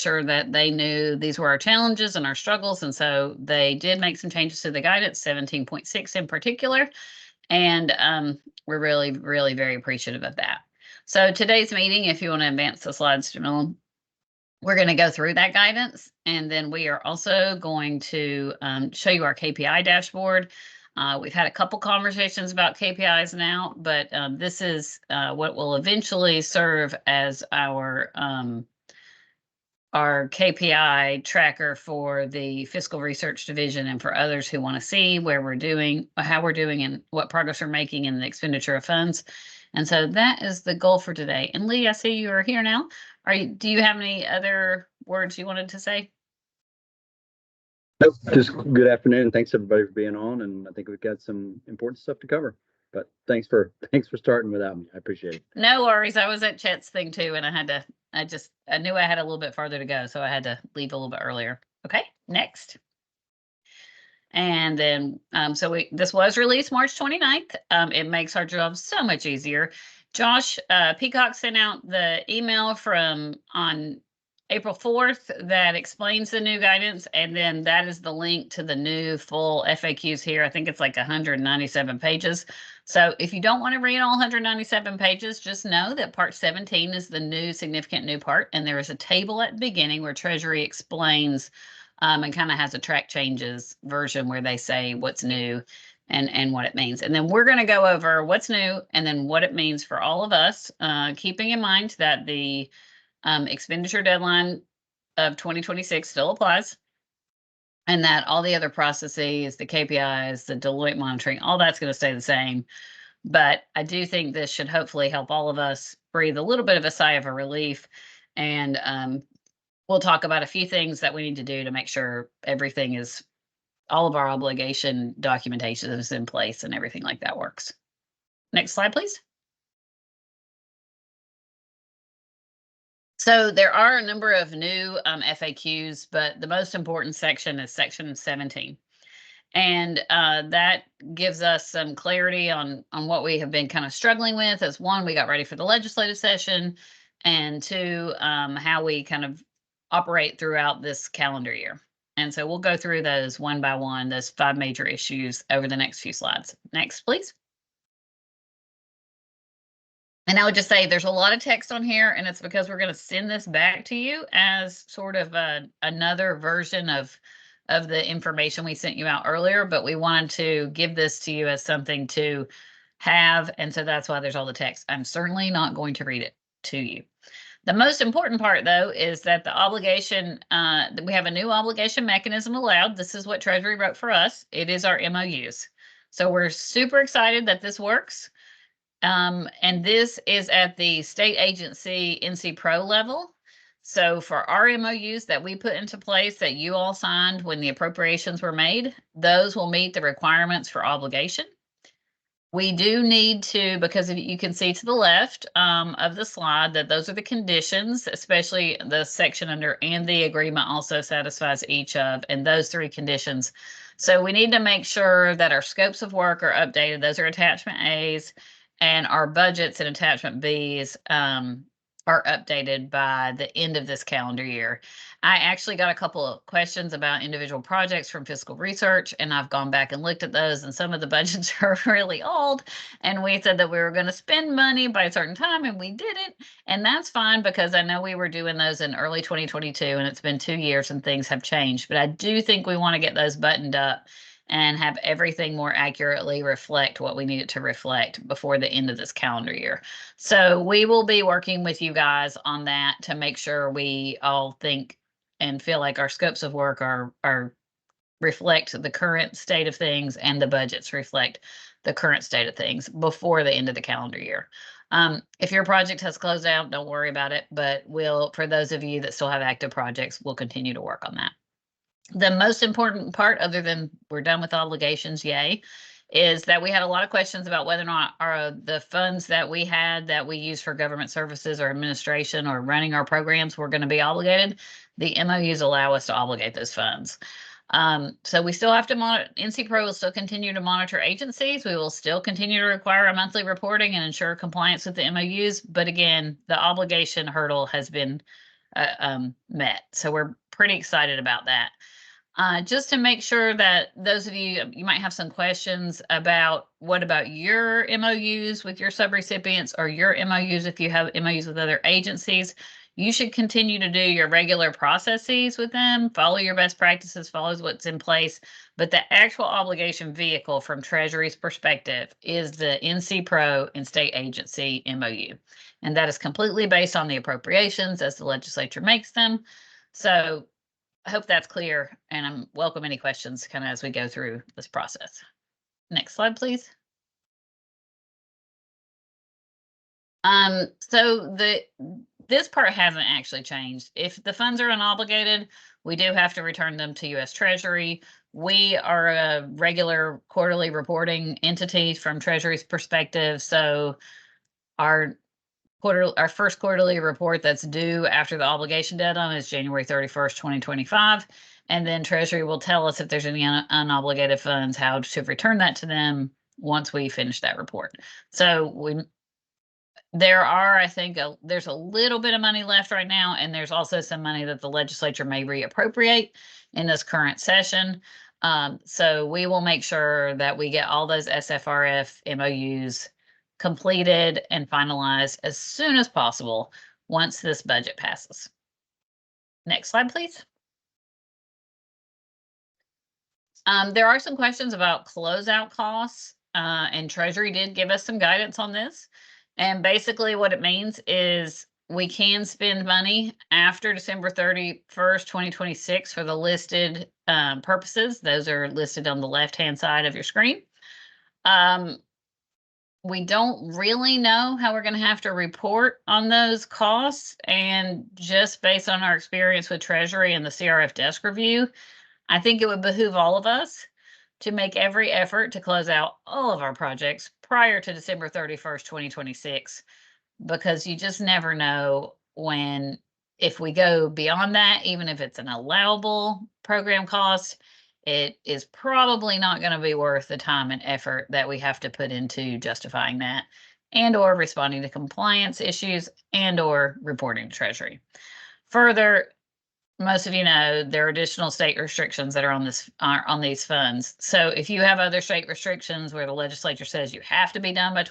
sure that they knew these were our challenges and our struggles. And so they did make some changes to the guidance, 17.6 in particular. And we're really, really very appreciative of that. So today's meeting, if you want to advance the slides, Jamil, we're going to go through that guidance. And then we are also going to show you our KPI dashboard. We've had a couple conversations about KPIs now, but this is what will eventually serve as our KPI tracker for the Fiscal Research Division and for others who want to see where we're doing, how we're doing, and what progress we're making in the expenditure of funds. And so that is the goal for today. And Lee, I see you are here now. Do you have any other words you wanted to say? Nope, just good afternoon. Thanks everybody for being on, and I think we've got some important stuff to cover. But thanks for starting without me. I appreciate it. No worries. I was at Chet's thing too, and I knew I had a little bit farther to go, so I had to leave a little bit earlier. Okay, next. And then, this was released March 29th. It makes our job so much easier. Josh Peacock sent out the email on April 4th that explains the new guidance, and then that is the link to the new full FAQs here. I think it's like 197 pages. So if you don't want to read all 197 pages, just know that part 17 is the new significant new part, and there is a table at the beginning where Treasury explains and kind of has a track changes version where they say what's new and what it means. And then we're going to go over what's new and then what it means for all of us, keeping in mind that the expenditure deadline of 2026 still applies, and that all the other processes, the KPIs, the Deloitte monitoring, all that's going to stay the same. But I do think this should hopefully help all of us breathe a little bit of a sigh of relief. And we'll talk about a few things that we need to do to make sure all of our obligation documentation is in place and everything like that works. Next slide, please. So there are a number of new FAQs, but the most important section is section 17. And that gives us some clarity on what we have been kind of struggling with. As one, we got ready for the legislative session, and two, how we kind of operate throughout this calendar year. And so we'll go through those one by one, those 5 major issues over the next few slides. Next, please. And I would just say there's a lot of text on here, and it's because we're going to send this back to you as sort of another version of the information we sent you out earlier, but we wanted to give this to you as something to have, and so that's why there's all the text. I'm certainly not going to read it to you. The most important part, though, is that the obligation, we have a new obligation mechanism allowed. This is what Treasury wrote for us. It is our MOUs. So we're super excited that this works. And this is at the state agency NCPRO level. So for our MOUs that we put into place that you all signed when the appropriations were made, those will meet the requirements for obligation. We do need to, because you can see to the left of the slide that those are the conditions, especially the section under and the agreement also satisfies each of, and those 3 conditions. So we need to make sure that our scopes of work are updated. Those are attachment A's, and our budgets and attachment B's are updated by the end of this calendar year. I actually got a couple of questions about individual projects from Fiscal Research, and I've gone back and looked at those, and some of the budgets are really old, and we said that we were going to spend money by a certain time, and we didn't, and that's fine because I know we were doing those in early 2022, and it's been 2 years and things have changed, but I do think we want to get those buttoned up and have everything more accurately reflect what we need it to reflect before the end of this calendar year. So we will be working with you guys on that to make sure we all think and feel like our scopes of work are reflect the current state of things and the budgets reflect the current state of things before the end of the calendar year. If your project has closed out, don't worry about it, but for those of you that still have active projects, we'll continue to work on that. The most important part, other than we're done with obligations, yay, is that we had a lot of questions about whether or not the funds that we had that we use for government services or administration or running our programs were going to be obligated. The MOUs allow us to obligate those funds. So we still have to monitor, NCPRO will still continue to monitor agencies. We will still continue to require a monthly reporting and ensure compliance with the MOUs. But again, the obligation hurdle has been met. So we're pretty excited about that. Just to make sure that those of you might have some questions about what about your MOUs with your subrecipients or your MOUs if you have MOUs with other agencies. You should continue to do your regular processes with them, follow your best practices, follow what's in place. But the actual obligation vehicle from Treasury's perspective is the NCPRO and state agency MOU. And that is completely based on the appropriations as the legislature makes them. So I hope that's clear, and I'm welcome any questions kind of as we go through this process. Next slide, please. So this part hasn't actually changed. If the funds are unobligated, we do have to return them to U.S. Treasury. We are a regular quarterly reporting entity from Treasury's perspective, so our first quarterly report that's due after the obligation deadline is January 31st, 2025. And then Treasury will tell us if there's any unobligated funds, how to return that to them once we finish that report. So there are, I think, there's a little bit of money left right now, and there's also some money that the legislature may reappropriate in this current session. So we will make sure that we get all those SFRF MOUs completed and finalized as soon as possible once this budget passes. Next slide, please. There are some questions about closeout costs, and Treasury did give us some guidance on this. And basically what it means is we can spend money after December 31st, 2026 for the listed purposes. Those are listed on the left-hand side of your screen. We don't really know how we're going to have to report on those costs. And just based on our experience with Treasury and the CRF desk review, I think it would behoove all of us to make every effort to close out all of our projects prior to December 31st, 2026, because you just never know if we go beyond that, even if it's an allowable program cost, it is probably not going to be worth the time and effort that we have to put into justifying that and or responding to compliance issues and or reporting to Treasury. Further, most of you know there are additional state restrictions that are on these funds. So if you have other state restrictions where the legislature says you have to be done by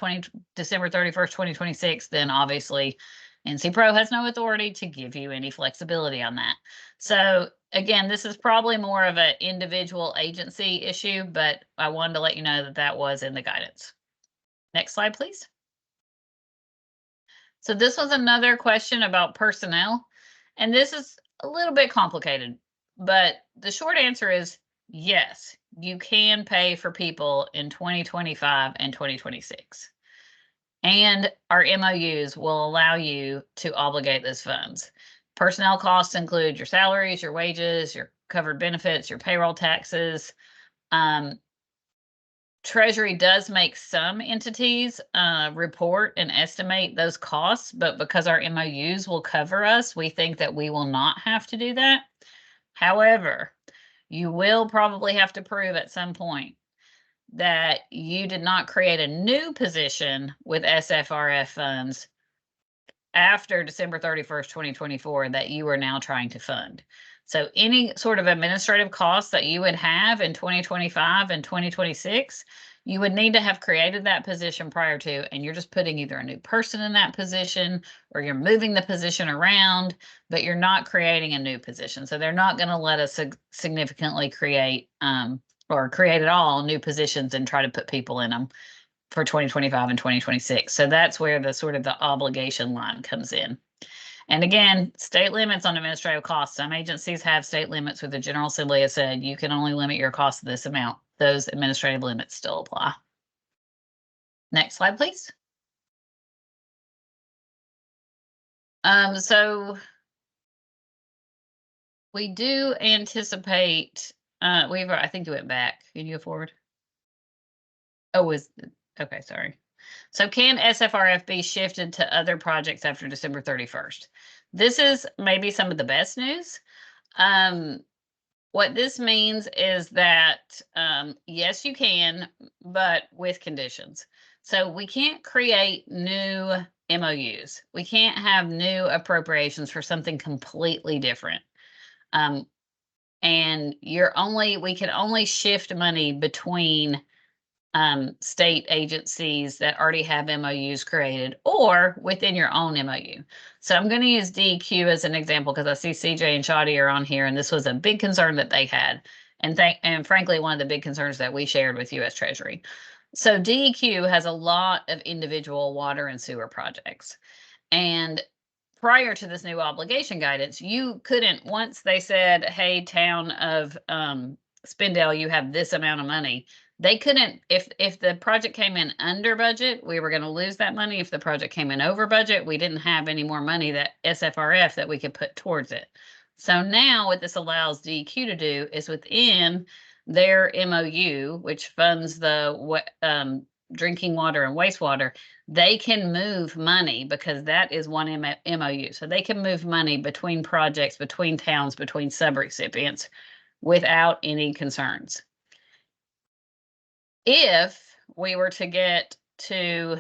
December 31st, 2026, then obviously NCPRO has no authority to give you any flexibility on that. So again, this is probably more of an individual agency issue, but I wanted to let you know that that was in the guidance. Next slide, please. So this was another question about personnel, and this is a little bit complicated, but the short answer is yes, you can pay for people in 2025 and 2026. And our MOUs will allow you to obligate those funds. Personnel costs include your salaries, your wages, your covered benefits, your payroll taxes. Treasury does make some entities report and estimate those costs, but because our MOUs will cover us, we think that we will not have to do that. However, you will probably have to prove at some point that you did not create a new position with SFRF funds after December 31st, 2024 that you are now trying to fund. So any sort of administrative costs that you would have in 2025 and 2026, you would need to have created that position prior to, and you're just putting either a new person in that position or you're moving the position around, but you're not creating a new position. So they're not going to let us significantly create or create at all new positions and try to put people in them for 2025 and 2026. So that's where the sort of the obligation line comes in. And again, state limits on administrative costs. Some agencies have state limits where the General Assembly has said you can only limit your cost to this amount. Those administrative limits still apply. Next slide, please. So we do anticipate, I think it went back. Can you go forward? Oh, okay, sorry. So can SFRF be shifted to other projects after December 31st? This is maybe some of the best news. What this means is that, yes, you can, but with conditions. So we can't create new MOUs. We can't have new appropriations for something completely different. And we can only shift money between state agencies that already have MOUs created or within your own MOU. So I'm going to use DEQ as an example because I see CJ and Shadi are on here, and this was a big concern that they had. And frankly, one of the big concerns that we shared with US Treasury. So DEQ has a lot of individual water and sewer projects. And prior to this new obligation guidance, you couldn't, once they said, hey, town of Spindale, you have this amount of money, they couldn't, if the project came in under budget, we were going to lose that money. If the project came in over budget, we didn't have any more money that SFRF that we could put towards it. So now what this allows DEQ to do is within their MOU, which funds the drinking water and wastewater, they can move money because that is one MOU. So they can move money between projects, between towns, between subrecipients without any concerns. If we were to get to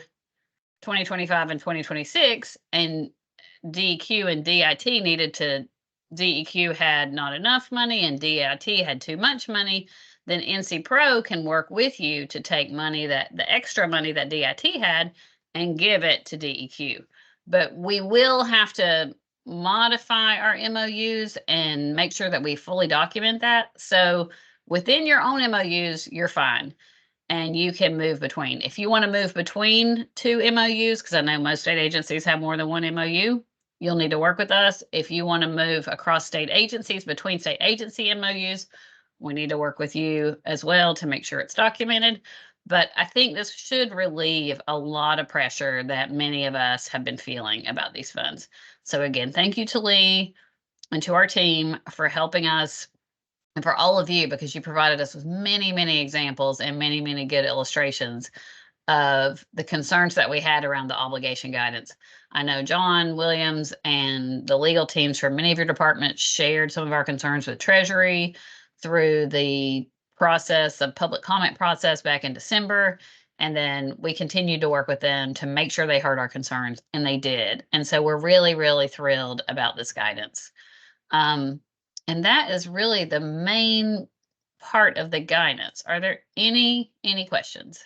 2025 and 2026 and DEQ and DIT needed to, DEQ had not enough money and DIT had too much money, then NCPRO can work with you to take money, that the extra money that DIT had, and give it to DEQ. But we will have to modify our MOUs and make sure that we fully document that. So within your own MOUs, you're fine. And you can move between. If you want to move between two MOUs, because I know most state agencies have more than one MOU, you'll need to work with us. If you want to move across state agencies, between state agency MOUs, we need to work with you as well to make sure it's documented. But I think this should relieve a lot of pressure that many of us have been feeling about these funds. So again, thank you to Lee and to our team for helping us, and for all of you, because you provided us with many, many examples and many, many good illustrations of the concerns that we had around the obligation guidance. I know John Williams and the legal teams from many of your departments shared some of our concerns with Treasury through the process of public comment process back in December. And then we continued to work with them to make sure they heard our concerns, and they did. And so we're really, really thrilled about this guidance. And that is really the main part of the guidance. Are there any questions?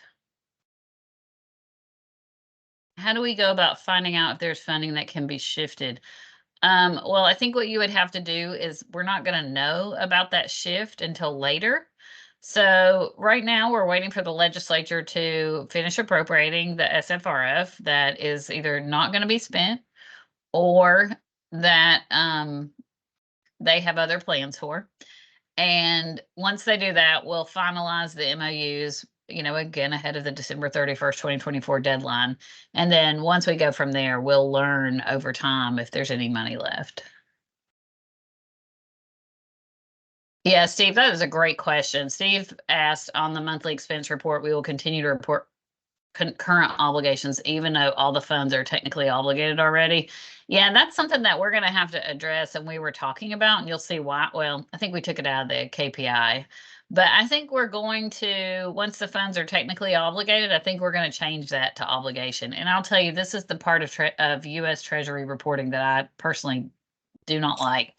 How do we go about finding out if there's funding that can be shifted? Well, I think what you would have to do is, we're not going to know about that shift until later. So right now we're waiting for the legislature to finish appropriating the SFRF that is either not going to be spent or that they have other plans for. And once they do that, we'll finalize the MOUs, again, ahead of the December 31st, 2024 deadline. And then once we go from there, we'll learn over time if there's any money left. Yeah, Steve, that is a great question. Steve asked, on the monthly expense report, we will continue to report current obligations, even though all the funds are technically obligated already. Yeah, that's something that we're going to have to address, and we were talking about, and you'll see why. Well, I think we took it out of the KPI, but I think we're going to, once the funds are technically obligated, I think we're going to change that to obligation. And I'll tell you, this is the part of US Treasury reporting that I personally do not like.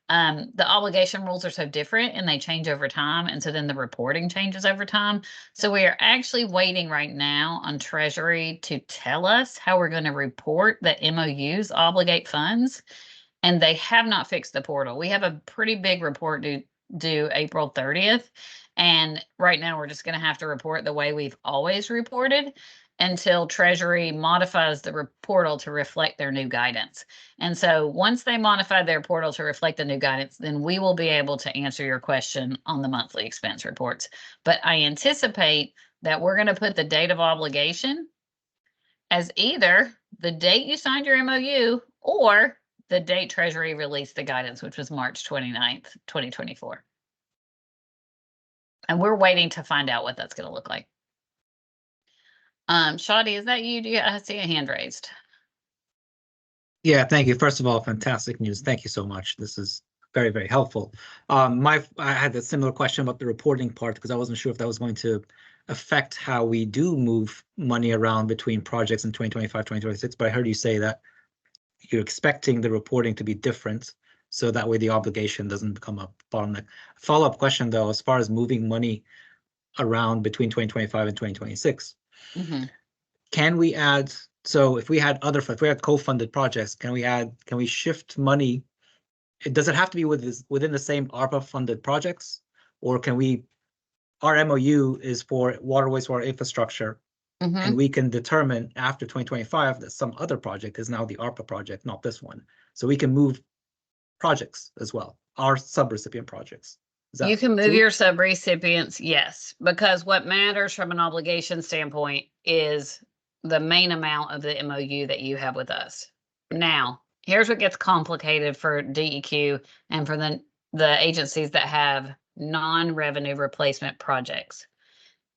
The obligation rules are so different and they change over time. And so then the reporting changes over time. So we are actually waiting right now on Treasury to tell us how we're going to report that MOUs obligate funds. And they have not fixed the portal. We have a pretty big report due April 30th. And right now we're just going to have to report the way we've always reported until Treasury modifies the portal to reflect their new guidance. And so once they modify their portal to reflect the new guidance, then we will be able to answer your question on the monthly expense reports. But I anticipate that we're going to put the date of obligation as either the date you signed your MOU or the date Treasury released the guidance, which was March 29th, 2024. And we're waiting to find out what that's going to look like. Shadi, is that you? I see a hand raised. Yeah, thank you. First of all, fantastic news. Thank you so much. This is very, very helpful. I had a similar question about the reporting part because I wasn't sure if that was going to affect how we do move money around between projects in 2025, 2026, but I heard you say that you're expecting the reporting to be different, so that way the obligation doesn't become a bottleneck. Follow-up question though, as far as moving money around between 2025 and 2026, can we add, so if we had co-funded projects, can we shift money? Does it have to be within the same ARPA funded projects, or can we, our MOU is for water, wastewater infrastructure, and we can determine after 2025 that some other project is now the ARPA project, not this one. So we can move projects as well, our subrecipient projects. You can move your subrecipients, yes, because what matters from an obligation standpoint is the main amount of the MOU that you have with us. Now, here's what gets complicated for DEQ and for the agencies that have non-revenue replacement projects.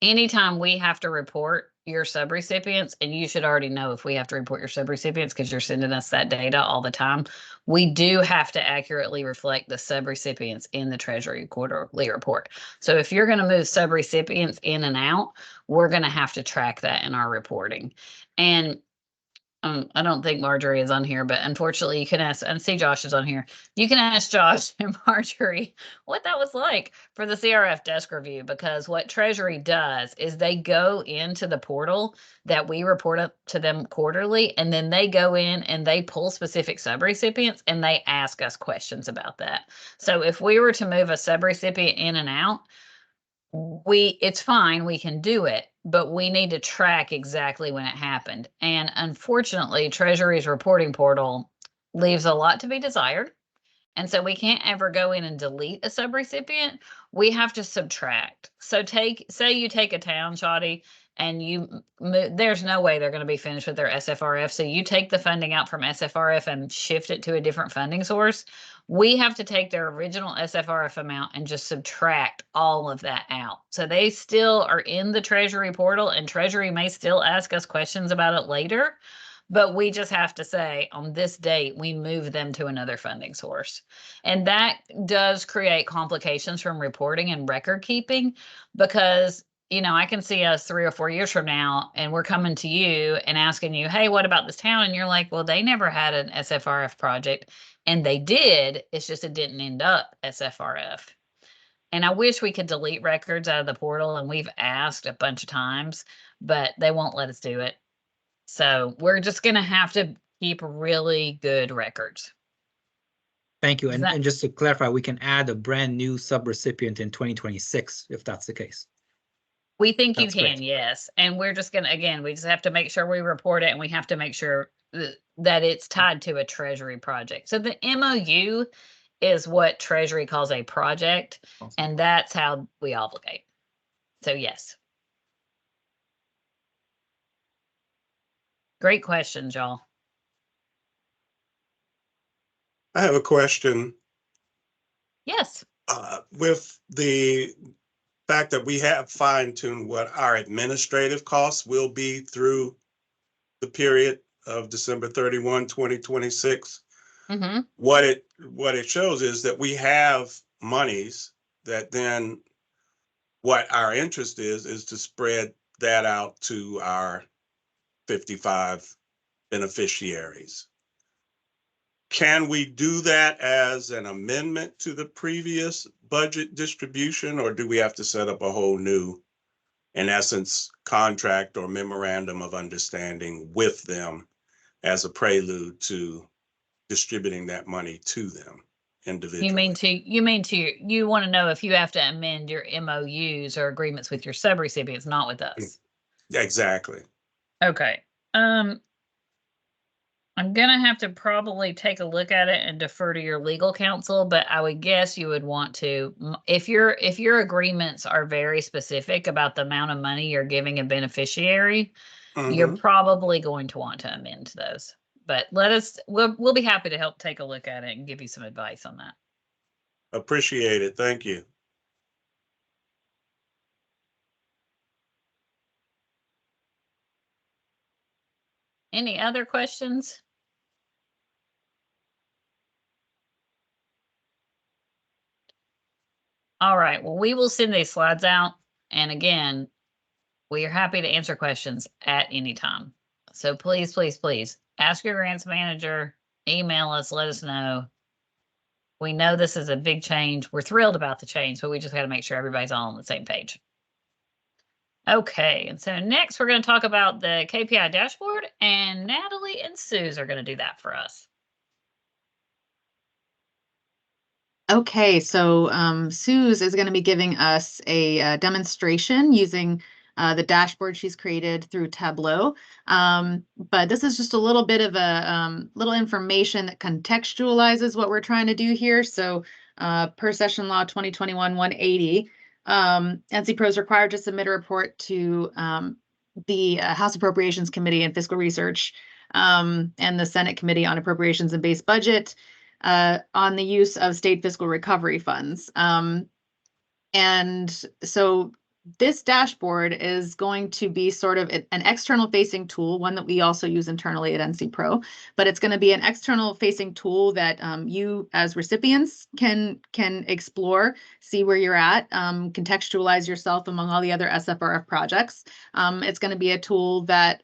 Anytime we have to report your subrecipients, and you should already know if we have to report your subrecipients because you're sending us that data all the time, we do have to accurately reflect the subrecipients in the Treasury quarterly report. So if you're going to move subrecipients in and out, we're going to have to track that in our reporting. And I don't think Marjorie is on here, but unfortunately you can ask, and see Josh is on here. You can ask Josh and Marjorie what that was like for the CRF desk review, because what Treasury does is they go into the portal that we report up to them quarterly, and then they go in and they pull specific subrecipients and they ask us questions about that. So if we were to move a subrecipient in and out, it's fine, we can do it, but we need to track exactly when it happened. And unfortunately, Treasury's reporting portal leaves a lot to be desired. And so we can't ever go in and delete a subrecipient. We have to subtract. So say you take a town, Shadi, and there's no way they're going to be finished with their SFRF. So you take the funding out from SFRF and shift it to a different funding source. We have to take their original SFRF amount and just subtract all of that out. So they still are in the Treasury portal, and Treasury may still ask us questions about it later. But we just have to say on this date, we move them to another funding source. And that does create complications from reporting and record keeping, because, I can see us 3 or 4 years from now and we're coming to you and asking you, hey, what about this town? And you're like, well, they never had an SFRF project. And they did. It's just it didn't end up SFRF. And I wish we could delete records out of the portal. And we've asked a bunch of times, but they won't let us do it. So we're just going to have to keep really good records. Thank you. And just to clarify, we can add a brand new subrecipient in 2026, if that's the case. We think you can, yes. And we're just going to, again, we just have to make sure we report it, and we have to make sure that it's tied to a Treasury project. So the MOU is what Treasury calls a project, and that's how we obligate. So yes. Great questions, y'all. I have a question. Yes. With the fact that we have fine-tuned what our administrative costs will be through the period of December 31, 2026, what it shows is that we have monies that then what our interest is to spread that out to our 55 beneficiaries. Can we do that as an amendment to the previous budget distribution, or do we have to set up a whole new, in essence, contract or memorandum of understanding with them as a prelude to distributing that money to them individually? You want to know if you have to amend your MOUs or agreements with your subrecipients, not with us. Exactly. Okay. I'm gonna have to probably take a look at it and defer to your legal counsel, but I would guess you would want to, if your agreements are very specific about the amount of money you're giving a beneficiary, you're probably going to want to amend those. But we'll be happy to help take a look at it and give you some advice on that. Appreciate it. Thank you. Any other questions? All right, well, we will send these slides out. And again, We are happy to answer questions at any time. So please, please, please ask your grants manager, email us, let us know. We know this is a big change. We're thrilled about the change, but we just got to make sure everybody's all on the same page. Okay, and so next we're going to talk about the KPI dashboard, and Natalie and Suze are going to do that for us. Okay, so Suze is going to be giving us a demonstration using the dashboard she's created through Tableau. But this is just a little bit of a little information that contextualizes what we're trying to do here. So per Session Law 2021-180, NCPRO is required to submit a report to the House Appropriations Committee and Fiscal Research and the Senate Committee on Appropriations and Base Budget on the use of state fiscal recovery funds. And so this dashboard is going to be sort of an external facing tool, one that we also use internally at NCPRO, but it's going to be an external facing tool that you as recipients can explore, see where you're at, contextualize yourself among all the other SFRF projects. It's going to be a tool that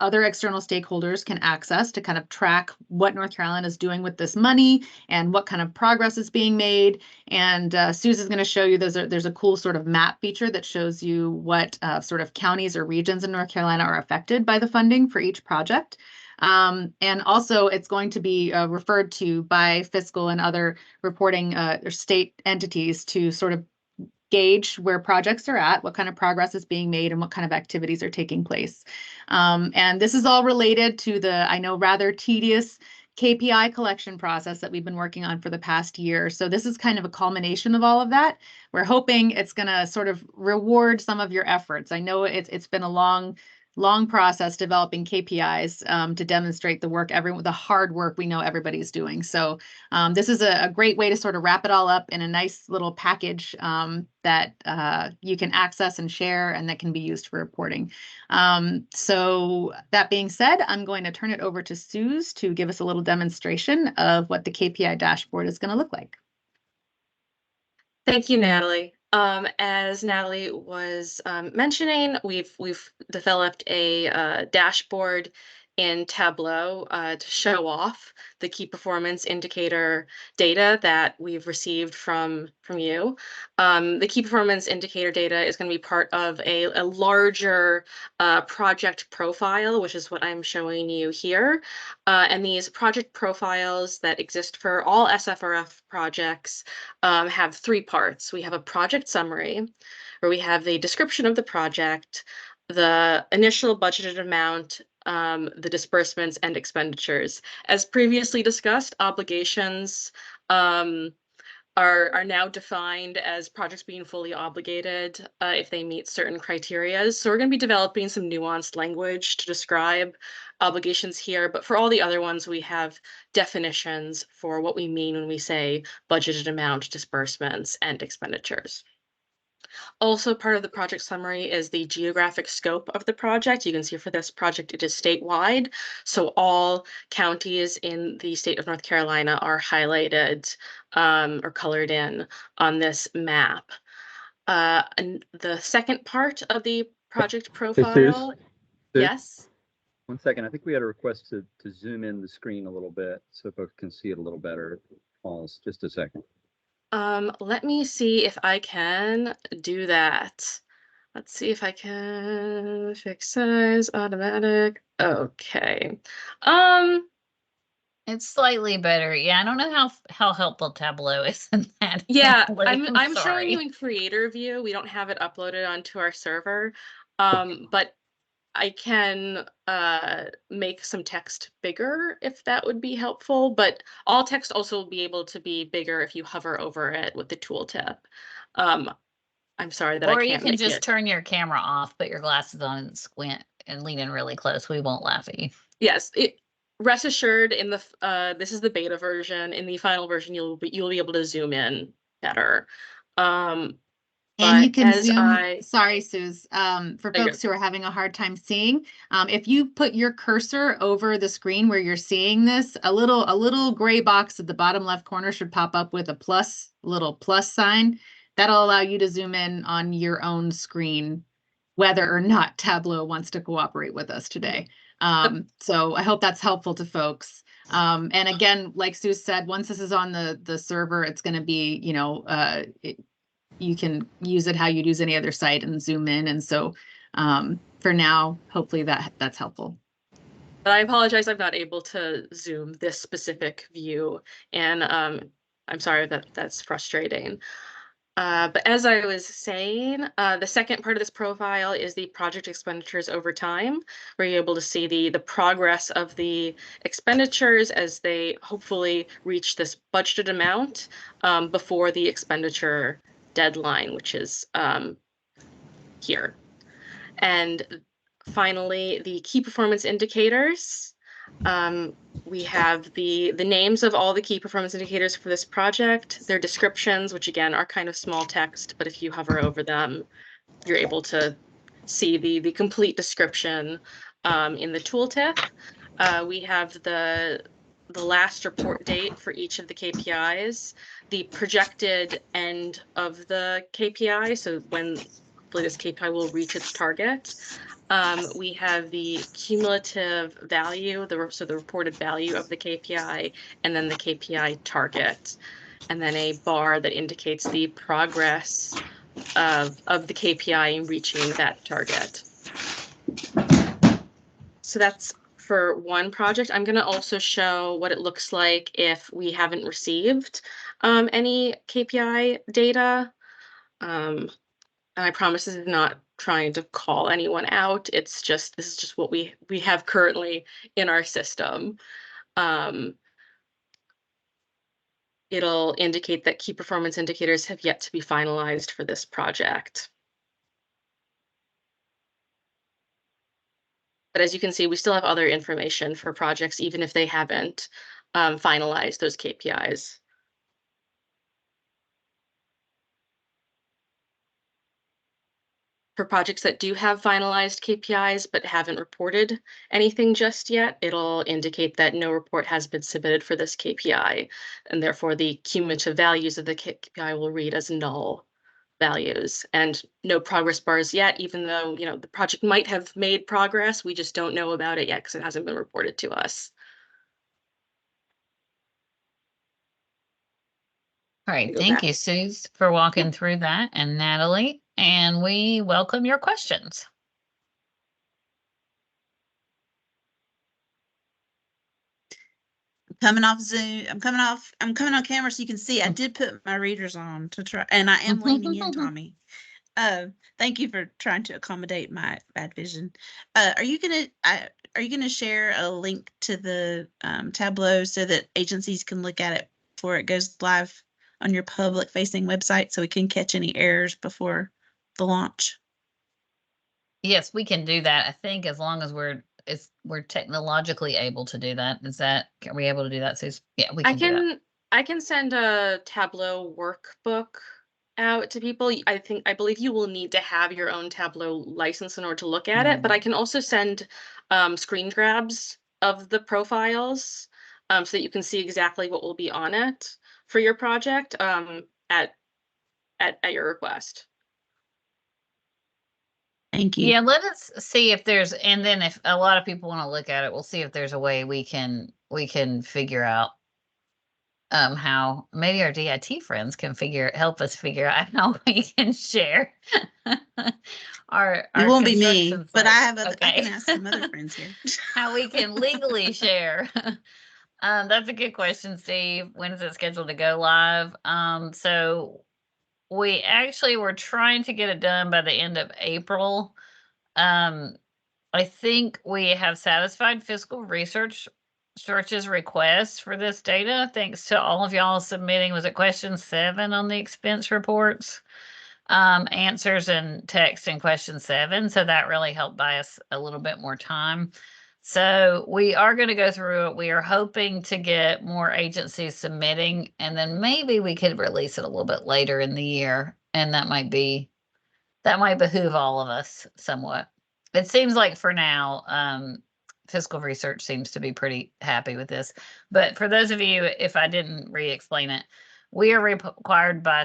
other external stakeholders can access to kind of track what North Carolina is doing with this money and what kind of progress is being made. And Suze is going to show you there's a cool sort of map feature that shows you what sort of counties or regions in North Carolina are affected by the funding for each project. And also it's going to be referred to by fiscal and other reporting or state entities to sort of gauge where projects are at, what kind of progress is being made, and what kind of activities are taking place. And this is all related to the, I know, rather tedious KPI collection process that we've been working on for the past year. So this is kind of a culmination of all of that. We're hoping it's going to sort of reward some of your efforts. I know it's been a long process developing KPIs to demonstrate the hard work we know everybody's doing. So this is a great way to sort of wrap it all up in a nice little package that you can access and share and that can be used for reporting. So that being said, I'm going to turn it over to Suze to give us a little demonstration of what the KPI dashboard is going to look like. Thank you, Natalie. As Natalie was mentioning, we've developed a dashboard in Tableau to show off the key performance indicator data that we've received from you. The key performance indicator data is going to be part of a larger project profile, which is what I'm showing you here. And these project profiles that exist for all SFRF projects have three parts. We have a project summary, where we have the description of the project, the initial budgeted amount, the disbursements and expenditures. As previously discussed, obligations are now defined as projects being fully obligated if they meet certain criteria. So we're going to be developing some nuanced language to describe obligations here, but for all the other ones, we have definitions for what we mean when we say budgeted amount, disbursements, and expenditures. Also part of the project summary is the geographic scope of the project. You can see for this project, it is statewide. So all counties in the state of North Carolina are highlighted or colored in on this map. And the second part of the project profile, yes? 1 second, I think we had a request to zoom in the screen a little bit so folks can see it a little better. Pause just a second. Let me see if I can do that. Let's see if I can fix size, automatic. Okay. It's slightly better. Yeah, I don't know how helpful Tableau is in that. Yeah, Natalie, I'm showing sorry. you in creator view. We don't have it uploaded onto our server. But I can make some text bigger if that would be helpful, but all text also will be able to be bigger if you hover over it with the tooltip. I'm sorry that I can't make it. Or you can just turn your camera off, put your glasses on and squint and lean in really close. We won't laugh at you. Yes, rest assured, in the this is the beta version. In the final version, you'll be able to zoom in better. And you can zoom, sorry, Suze, for folks who are having a hard time seeing, if you put your cursor over the screen where you're seeing this, a little gray box at the bottom left corner should pop up with a little plus sign. that'll allow you to zoom in on your own screen, whether or not Tableau wants to cooperate with us today. So I hope that's helpful to folks. And again, like Sue said, once this is on the server, it's going to be, you know, you can use it how you'd use any other site and zoom in. And so for now, hopefully that's helpful. But I apologize, I'm not able to zoom this specific view, and I'm sorry that that's frustrating. But as I was saying, the second part of this profile is the project expenditures over time, where you're able to see the progress of the expenditures as they hopefully reach this budgeted amount before the expenditure deadline, which is here. And finally, the key performance indicators. We have the names of all the key performance indicators for this project, their descriptions, which again are kind of small text, but if you hover over them, you're able to see the complete description in the tooltip. We have the last report date for each of the KPIs, the projected end of the KPI, so when hopefully this KPI will reach its target. We have the cumulative value, so the reported value of the KPI, and then the KPI target, and then a bar that indicates the progress of the KPI in reaching that target. So that's for one project. I'm going to also show what it looks like if we haven't received any KPI data. And I promise this is not trying to call anyone out. It's just, this is just what we have currently in our system. It'll indicate that key performance indicators have yet to be finalized for this project. But as you can see, we still have other information for projects, even if they haven't finalized those KPIs. For projects that do have finalized KPIs but haven't reported anything just yet, it'll indicate that no report has been submitted for this KPI, and therefore the cumulative values of the KPI will read as null values, and no progress bars yet, even though, you know, the project might have made progress. We just don't know about it yet because it hasn't been reported to us. All right, thank you, Suze, for walking through that, and Natalie, and we welcome your questions. Coming off Zoom, I'm coming on camera so you can see. I did put my readers on to try, and I am leaning in, Tommy. Thank you for trying to accommodate my bad vision. Are you gonna share a link to the Tableau so that agencies can look at it before it goes live on your public facing website, so we can catch any errors before the launch? Yes, we can do that. I think as long as we're technologically able to do that. Are we able to do that, Suze? Yeah, we can do that. I can send a Tableau workbook out to people. I believe you will need to have your own Tableau license in order to look at it, but I can also send screen grabs of the profiles so that you can see exactly what will be on it for your project at your request. Thank you. Yeah, let us see if there's, and then if a lot of people want to look at it, we'll see if there's a way we can figure out how maybe our DIT friends can help us figure out how we can share our It won't be me, construction but I site. have other, I Okay. can ask some other friends here. How we can legally share. That's a good question, Steve. When is it scheduled to go live? So we actually were trying to get it done by the end of April. I think we have satisfied fiscal research search's requests for this data, thanks to all of y'all submitting, was it question 7 on the expense reports? Answers and text in question 7. So that really helped buy us a little bit more time. So we are going to go through it. We are hoping to get more agencies submitting, and then maybe we could release it a little bit later in the year. And that might behoove all of us somewhat. It seems like for now, fiscal research seems to be pretty happy with this. But for those of you, if I didn't re-explain it, we are required by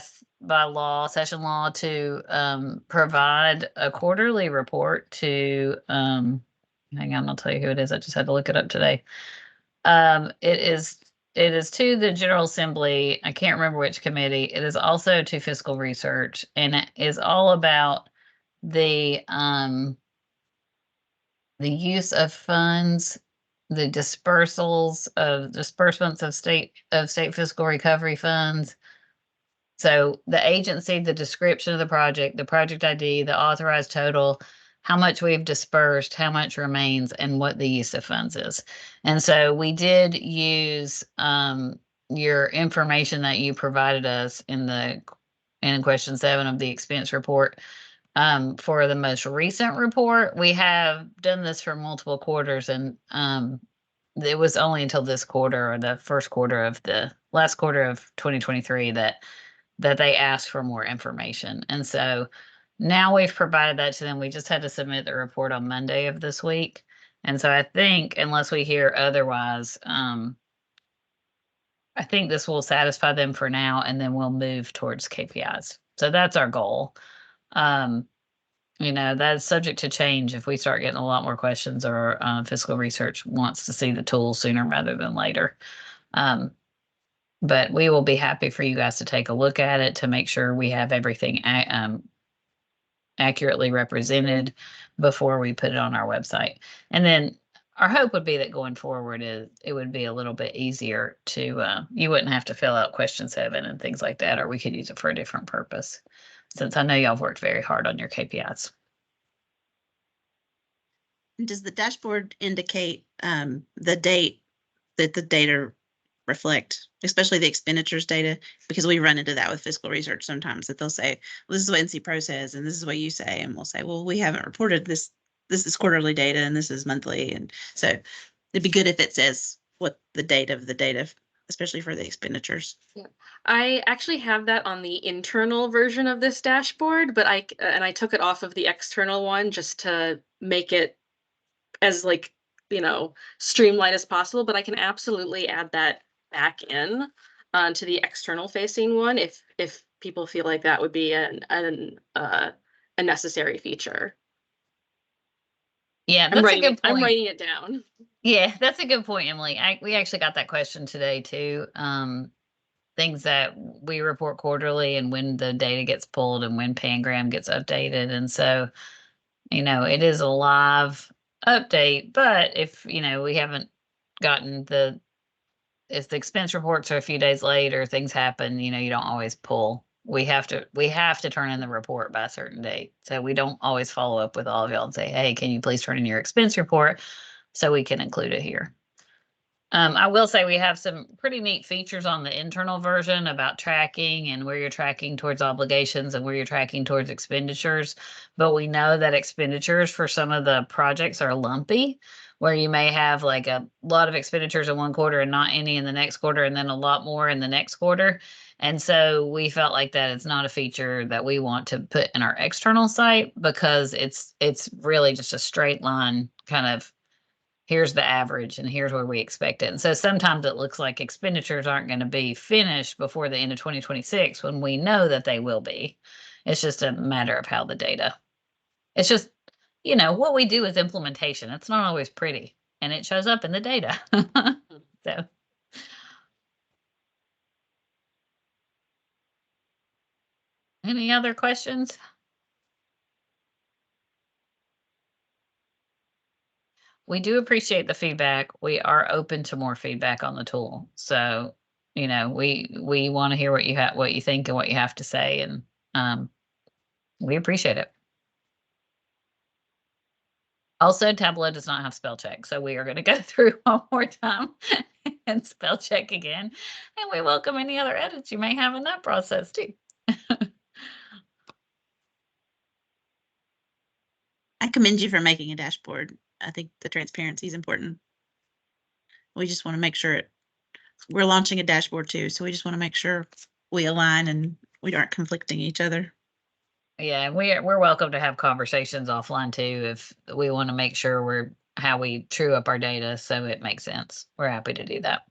law, session law, to provide a quarterly report to hang on, I'll tell you who it is. I just had to look it up today. It is to the General Assembly. I can't remember which committee. It is also to fiscal research, and it is all about the use of funds, the dispersals of disbursements of state fiscal recovery funds. So the agency, the description of the project ID, the authorized total, how much we've dispersed, how much remains, and what the use of funds is. And so we did use your information that you provided us in question 7 of the expense report. For the most recent report, we have done this for multiple quarters, and it was only until this quarter, or the first quarter of the last quarter of 2023, that they asked for more information. And so now we've provided that to them. We just had to submit the report on Monday of this week. And so I think, unless we hear otherwise, I think this will satisfy them for now, and then we'll move towards KPIs. So that's our goal. That's subject to change if we start getting a lot more questions, or fiscal research wants to see the tool sooner rather than later. But we will be happy for you guys to take a look at it to make sure we have everything accurately represented before we put it on our website. And then our hope would be that going forward, it would be a little bit easier to, you wouldn't have to fill out question 7 and things like that, or we could use it for a different purpose, since I know y'all have worked very hard on your KPIs. Does the dashboard indicate the date that the data reflect, especially the expenditures data? Because we run into that with fiscal research sometimes, that they'll say, well, this is what NCPRO says, and this is what you say. And we'll say, well, we haven't reported this. This is quarterly data, and this is monthly. And so it'd be good if it says what the date of the data, especially for the expenditures. Yeah, I actually have that on the internal version of this dashboard, but I took it off of the external one just to make it as streamlined as possible. But I can absolutely add that back in to the external facing one if people feel like that would be a necessary feature. Yeah, that's a good point. I'm writing it down. Yeah, that's a good point, Emily. We actually got that question today too. Things that we report quarterly, and when the data gets pulled, and when Pangram gets updated. And so, it is a live update, but if, we haven't gotten if the expense reports are a few days late or things happen, you don't always pull. We have to turn in the report by a certain date. So we don't always follow up with all of y'all and say, hey, can you please turn in your expense report so we can include it here. I will say we have some pretty neat features on the internal version about tracking, and where you're tracking towards obligations and where you're tracking towards expenditures. But we know that expenditures for some of the projects are lumpy, where you may have like a lot of expenditures in one quarter and not any in the next quarter, and then a lot more in the next quarter. And so we felt like that it's not a feature that we want to put in our external site, because it's really just a straight line kind of, here's the average and here's where we expect it. And so sometimes it looks like expenditures aren't going to be finished before the end of 2026, when we know that they will be. It's just a matter of how the data. It's just, what we do is implementation. It's not always pretty, and it shows up in the data. So. Any other questions? We do appreciate the feedback. We are open to more feedback on the tool. So, we want to hear what you think and what you have to say, and we appreciate it. Also, Tableau does not have spell check, so we are going to go through one more time and spell check again. And we welcome any other edits you may have in that process too. I commend you for making a dashboard. I think the transparency is important. We just want to make sure we're launching a dashboard too. So we just want to make sure we align and we aren't conflicting each other. Yeah, we're welcome to have conversations offline too, if we want to make sure how we true up our data so it makes sense. We're happy to do that.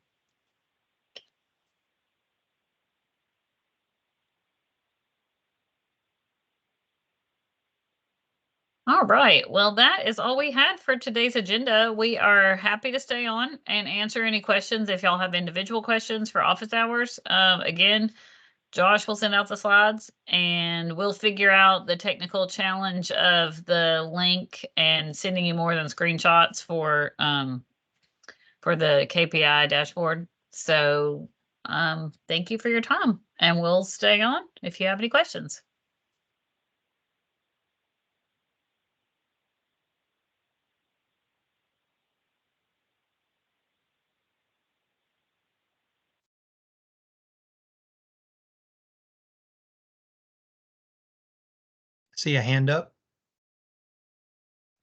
All right. Well, that is all we had for today's agenda. We are happy to stay on and answer any questions if y'all have individual questions for office hours. Again, Josh will send out the slides and we'll figure out the technical challenge of the link and sending you more than screenshots for the KPI dashboard. So thank you for your time and we'll stay on if you have any questions. See a hand up?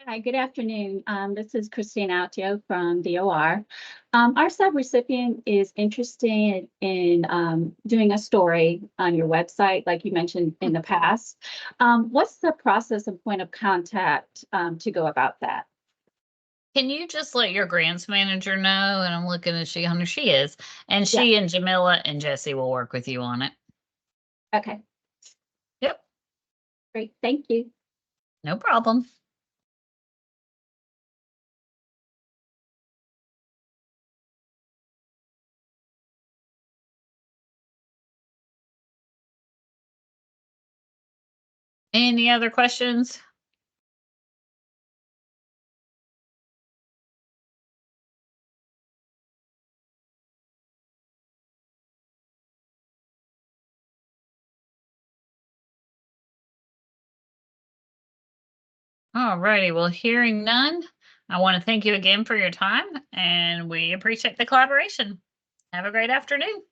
Hi, good afternoon. This is Christine Altio from DOR. Our subrecipient is interested in doing a story on your website, like you mentioned in the past. What's the process and point of contact to go about that? Can you just let your grants manager know? And I'm looking at she is. And she and Jamila and Jesse will work with you on it. Okay. Yep. Great. Thank you. No problem. Any other questions? All righty. Well, hearing none, I want to thank you again for your time and we appreciate the collaboration. Have a great afternoon.